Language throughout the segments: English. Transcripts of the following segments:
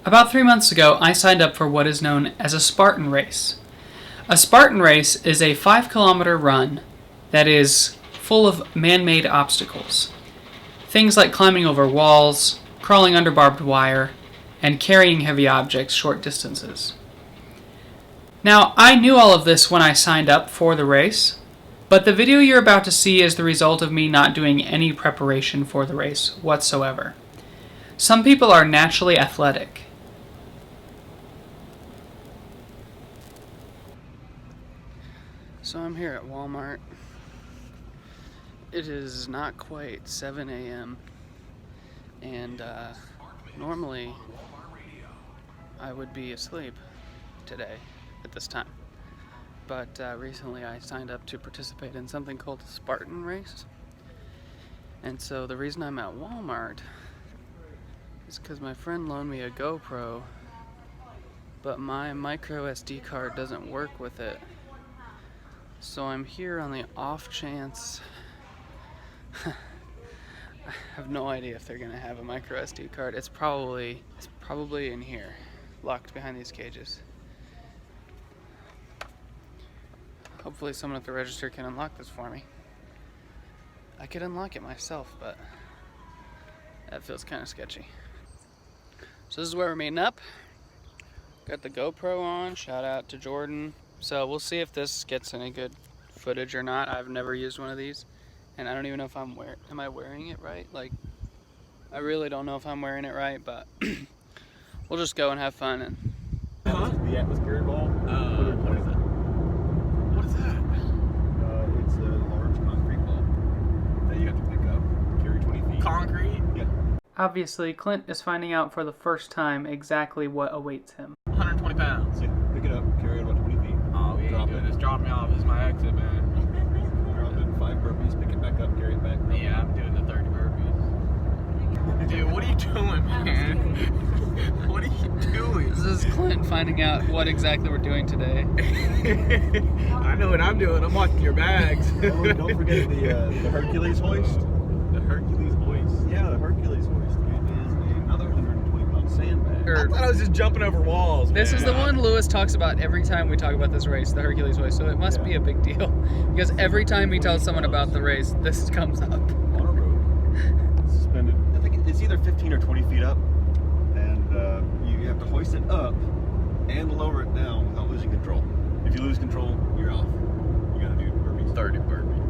About 3 months ago, I signed up for what is known as a Spartan race. A Spartan race is a 5-kilometer run that is full of man-made obstacles. Things like climbing over walls, crawling under barbed wire, and carrying heavy objects short distances. Now, I knew all of this when I signed up for the race, but the video you're about to see is the result of me not doing any preparation for the race whatsoever. Some people are naturally athletic. So I'm here at Walmart. It is not quite 7 a.m. and normally I would be asleep today at this time. But recently I signed up to participate in something called the Spartan race. And so the reason I'm at Walmart is because my friend loaned me a GoPro, but my micro SD card doesn't work with it. So I'm here on the off chance. I have no idea if they're gonna have a micro SD card. It's probably in here, locked behind these cages. Hopefully someone at the register can unlock this for me. I could unlock it myself, but that feels kind of sketchy. So this is where we're meeting up. Got the GoPro on, shout out to Jordan. So we'll see if this gets any good footage or not. I've never used one of these, and I don't even know if am I wearing it right? Like, I really don't know if I'm wearing it right, but we'll just go and have fun. And the atmosphere ball. What is that? What is that? It's a large concrete ball that you have to pick up, carry 20 feet. Concrete? Yeah. obviously, Clint is finding out for the first time exactly what awaits him. 120 pounds. Yeah, pick it up, carry it about 20 feet. Oh, we ain't doing this. Drop me off. This is my exit, man. Drop it, 5 burpees, pick it back up, carry it back. Yeah, I'm doing the 30 burpees. Dude, what are you doing, man? What are you doing? This is Clint finding out what exactly we're doing today. I know what I'm doing. I'm watching your bags. Don't forget the Hercules hoist. The Hercules hoist? Yeah, the Hercules hoist. It is another 120-pound sandbag. I thought I was just jumping over walls. This is the one Lewis talks about every time we talk about this race, the Hercules hoist, so it must be a big deal. Because every time he tells someone about the race, this comes up. On a rope. Suspended. I think it's either 15 or 20 feet up. And you have to hoist it up and lower it down without losing control. If you lose control, you're off. You gotta do burpees. 30 burpees.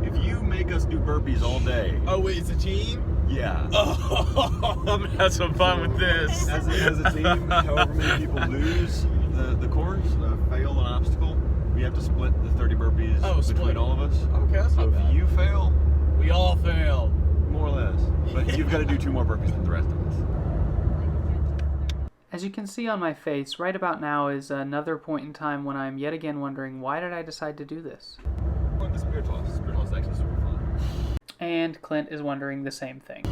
If you make us do burpees all day. Oh wait, it's a team? Yeah. Oh, I'm gonna have some fun with this. As a team, however many people lose the course, fail an obstacle, we have to split the 30 burpees between all of us. Okay, that's not bad. If you fail, we all fail. more or less. But you've got to do 2 more burpees than the rest of us. As you can see on my face, right about now is another point in time when I'm yet again wondering, why did I decide to do this? The spirit toss. Spirit toss is actually super fun. And Clint is wondering the same thing.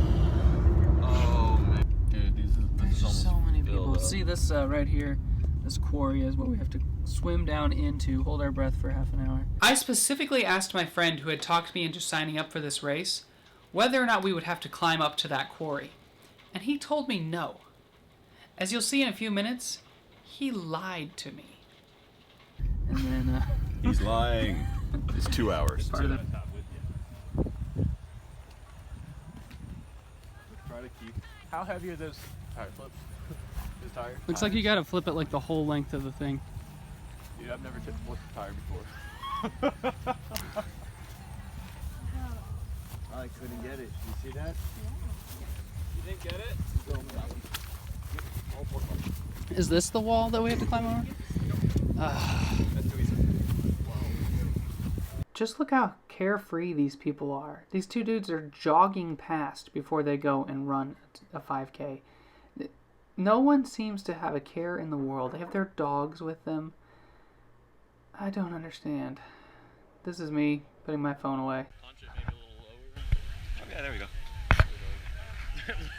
Oh man, dude, this is almost so many people. up. See this right here, this quarry is what we have to swim down into, hold our breath for half an hour. I specifically asked my friend who had talked me into signing up for this race whether or not we would have to climb up to that quarry. And he told me no. As you'll see in a few minutes, he lied to me. And then, He's lying. It's 2 hours. part of the... Try to keep. How heavy are those tire flips? This tire? Looks like you gotta flip it like the whole length of the thing. Dude, I've never tipped a tire before. I couldn't get it. You see that? You didn't get it? Is this the wall that we have to climb over? That's too easy. Just look how carefree these people are. These 2 dudes are jogging past before they go and run a 5K. No one seems to have a care in the world. They have their dogs with them. I don't understand. This is me putting my phone away. Punch it maybe a little lower. Okay, there we go.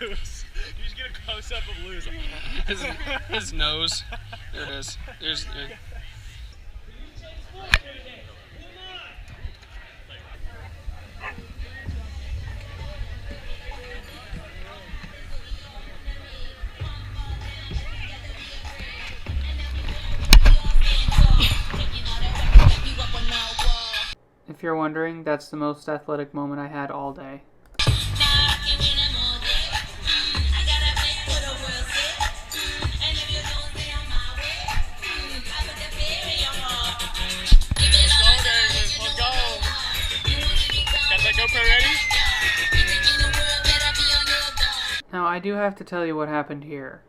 Lewis. You just get a close up of Lewis. His nose. There it is. There's. you're wondering, that's the most athletic moment I had all day. Now, I do have to tell you what happened here.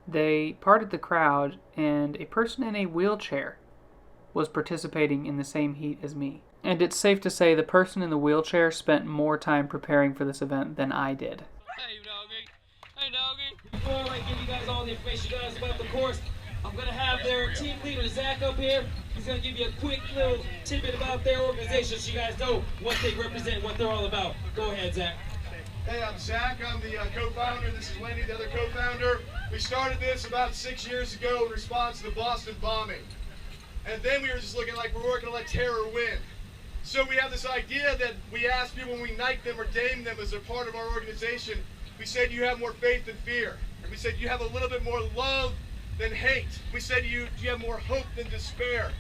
They parted the crowd, and a person in a wheelchair was participating in the same heat as me. And it's safe to say the person in the wheelchair spent more time preparing for this event than I did. Hey, doggy. Hey, doggy. Before I give you guys all the information you guys about the course, I'm going to have their team leader, Zach, up here. He's going to give you a quick little tidbit about their organization so you guys know what they represent, what they're all about. Go ahead, Zach. Hey, I'm Zach. I'm the co-founder. This is Lenny, the other co-founder. We started this about 6 years ago in response to the Boston bombing. And then we were just looking like we're working to let terror win. So we have this idea that we ask people when we knight them or dame them as they're part of our organization, we said you have more faith than fear. And we said you have a little bit more love than hate. We said you have more hope than despair.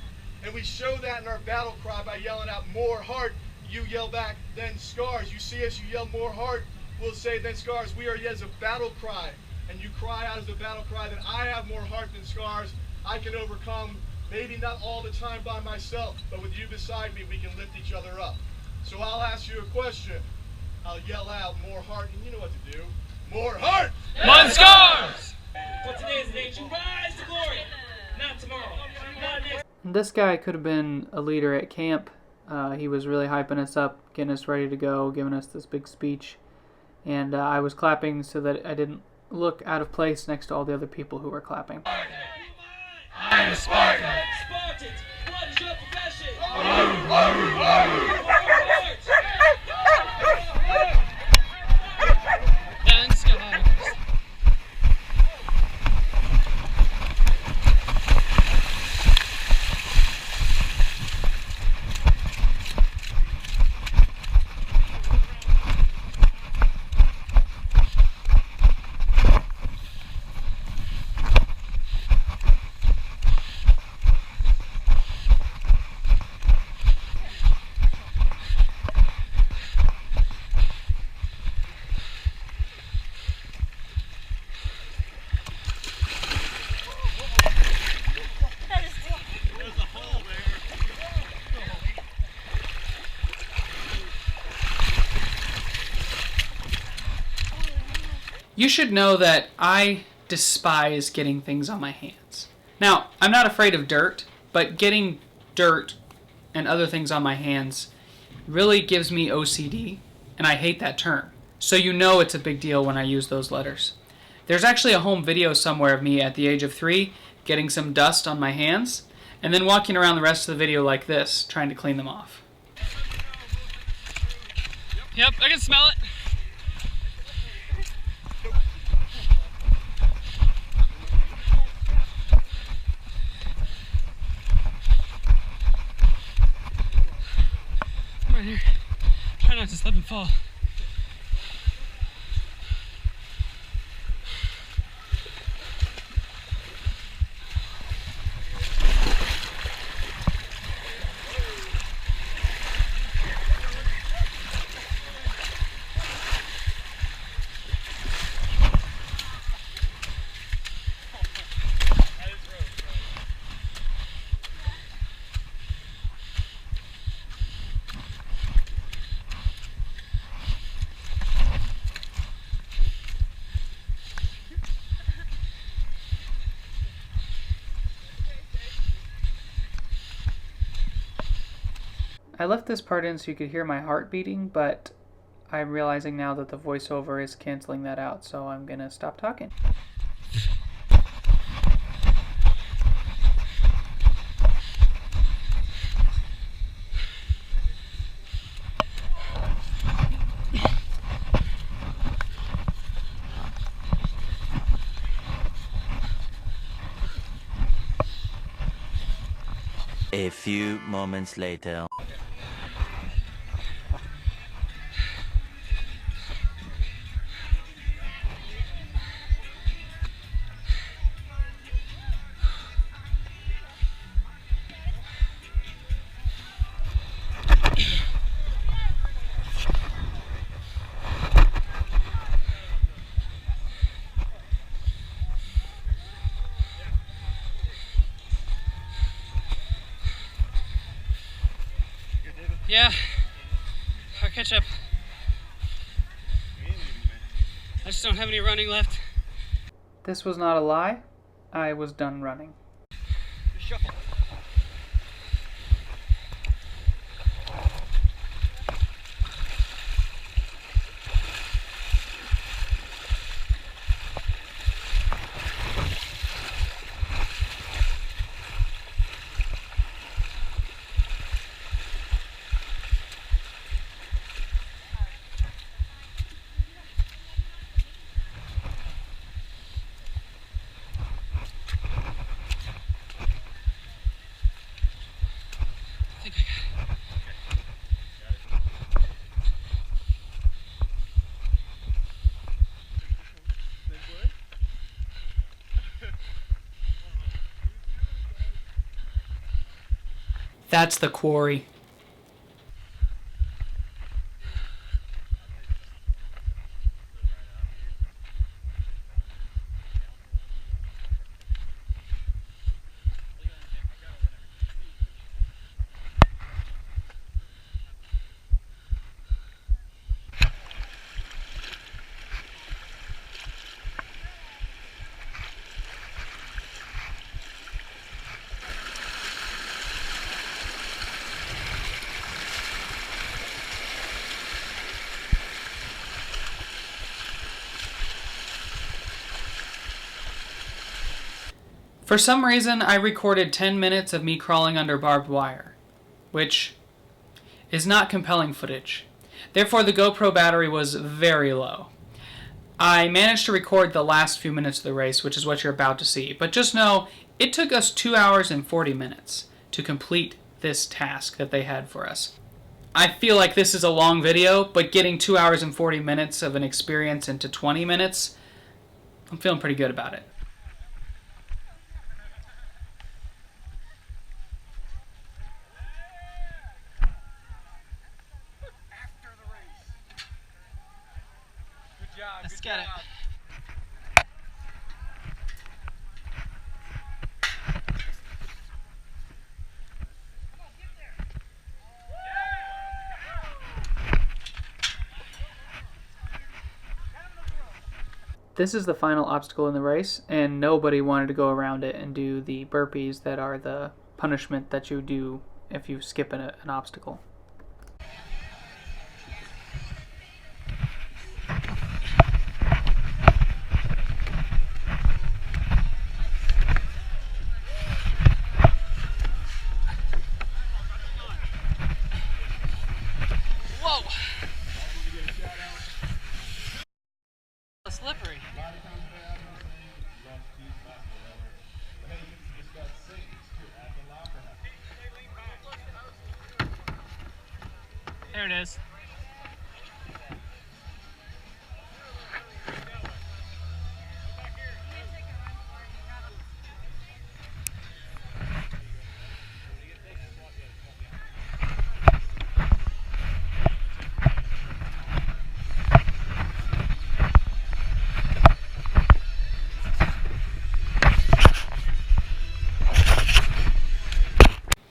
And we show that in our battle cry by yelling out more heart. You yell back, then scars. You see us, you yell more heart. We'll say, then scars. We are as a battle cry. And you cry out as a battle cry that I have more heart than scars. I can overcome, maybe not all the time by myself, but with you beside me, we can lift each other up. So I'll ask you a question. I'll yell out more heart, and you know what to do. More heart! More scars! But today is the day to rise to glory. Not tomorrow. Not next. This guy could have been a leader at camp. He was really hyping us up, getting us ready to go, giving us this big speech. And I was clapping so that I didn't look out of place next to all the other people who were clapping. I'm a Spartan. Spartans, what is your profession? And scars. You should know that I despise getting things on my hands. Now, I'm not afraid of dirt, but getting dirt and other things on my hands really gives me OCD, and I hate that term. So you know it's a big deal when I use those letters. There's actually a home video somewhere of me at the age of 3 getting some dust on my hands, and then walking around the rest of the video like this, trying to clean them off. Yep, I can smell it. Right here. Try not to slip and fall. I left this part in so you could hear my heart beating, but I'm realizing now that the voiceover is canceling that out, so I'm gonna stop talking. A few moments later. Yeah, I'll catch up. I just don't have any running left. This was not a lie. I was done running. Shuffle. That's the quarry. For some reason, I recorded 10 minutes of me crawling under barbed wire, which is not compelling footage. Therefore, the GoPro battery was very low. I managed to record the last few minutes of the race, which is what you're about to see, but just know it took us 2 hours and 40 minutes to complete this task that they had for us. I feel like this is a long video, but getting 2 hours and 40 minutes of an experience into 20 minutes, I'm feeling pretty good about it. Let's get it. This is the final obstacle in the race, and nobody wanted to go around it and do the burpees that are the punishment that you do if you skip an obstacle. Slippery. There it is.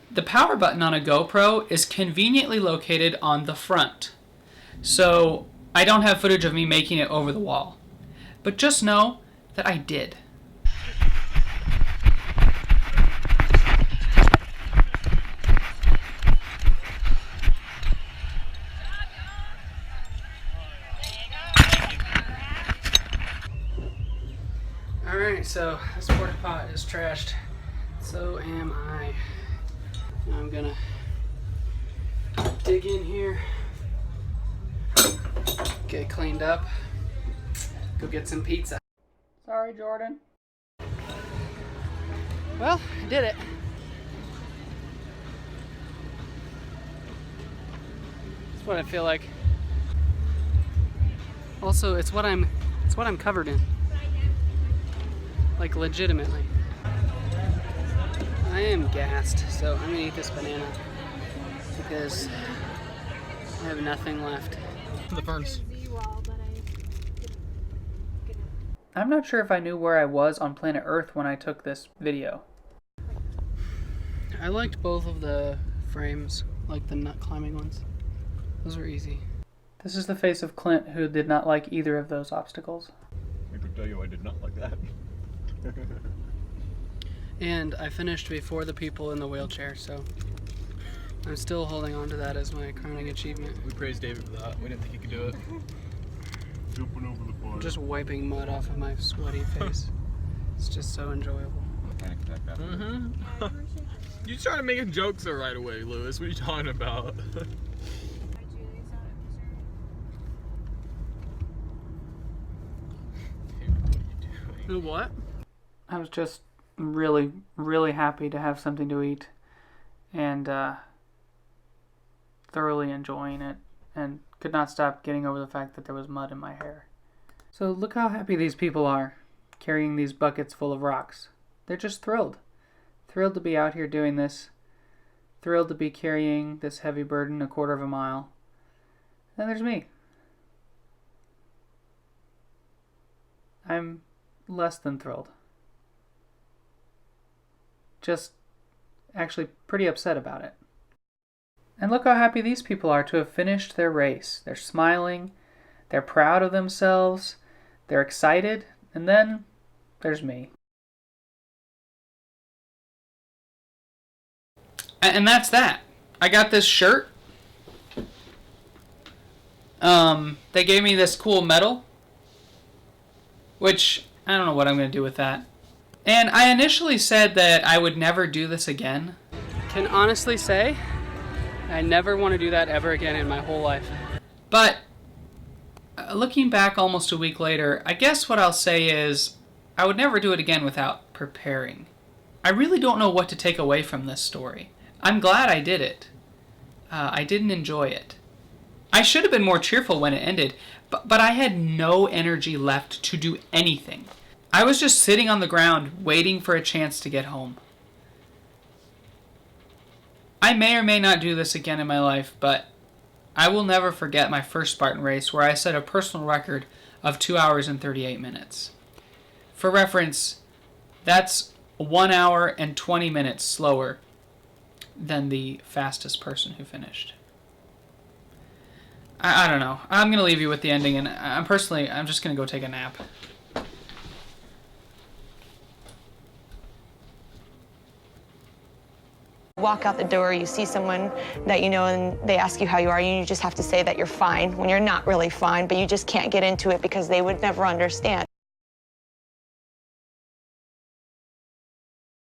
The power button on a GoPro is conveniently located on the front, so I don't have footage of me making it over the wall. But just know that I did. Alright, so this porta pot is trashed. So am I. Now I'm gonna dig in here, get cleaned up, go get some pizza. Sorry, Jordan. Well, I did it. That's what I feel like. Also, it's what I'm covered in. Like, legitimately. I am gassed, so I'm gonna eat this banana because I have nothing left. The ferns. I'm not sure if I knew where I was on planet Earth when I took this video. I liked both of the frames like the nut climbing ones. Those were easy. This is the face of Clint, who did not like either of those obstacles. I can tell you I did not like that. And I finished before the people in the wheelchair, so I'm still holding on to that as my crowning achievement. We praised David for that. We didn't think he could do it. Jumping over the bar. I'm just wiping mud off of my sweaty face. It's just so enjoyable. Panic attack after. Mm-hmm. You trying to make jokes there right away, Lewis. What are you talking about? What? I was just really, really happy to have something to eat and thoroughly enjoying it, and could not stop getting over the fact that there was mud in my hair. So look how happy these people are carrying these buckets full of rocks. They're just thrilled. Thrilled to be out here doing this. Thrilled to be carrying this heavy burden 1/4 mile. Then there's me. I'm less than thrilled. Just actually pretty upset about it. And look how happy these people are to have finished their race. They're smiling, they're proud of themselves, they're excited, and then there's me. And that's that. I got this shirt. They gave me this cool medal, which I don't know what I'm going to do with that. And I initially said that I would never do this again. Can honestly say I never want to do that ever again in my whole life. But looking back almost a week later, I guess what I'll say is I would never do it again without preparing. I really don't know what to take away from this story. I'm glad I did it. I didn't enjoy it. I should have been more cheerful when it ended, but I had no energy left to do anything. I was just sitting on the ground waiting for a chance to get home. I may or may not do this again in my life, but I will never forget my first Spartan race where I set a personal record of 2 hours and 38 minutes. For reference, that's 1 hour and 20 minutes slower than the fastest person who finished. I don't know. I'm going to leave you with the ending, and I'm just going to go take a nap. Walk out the door, you see someone that you know and they ask you how you are, and you just have to say that you're fine when you're not really fine, but you just can't get into it because they would never understand.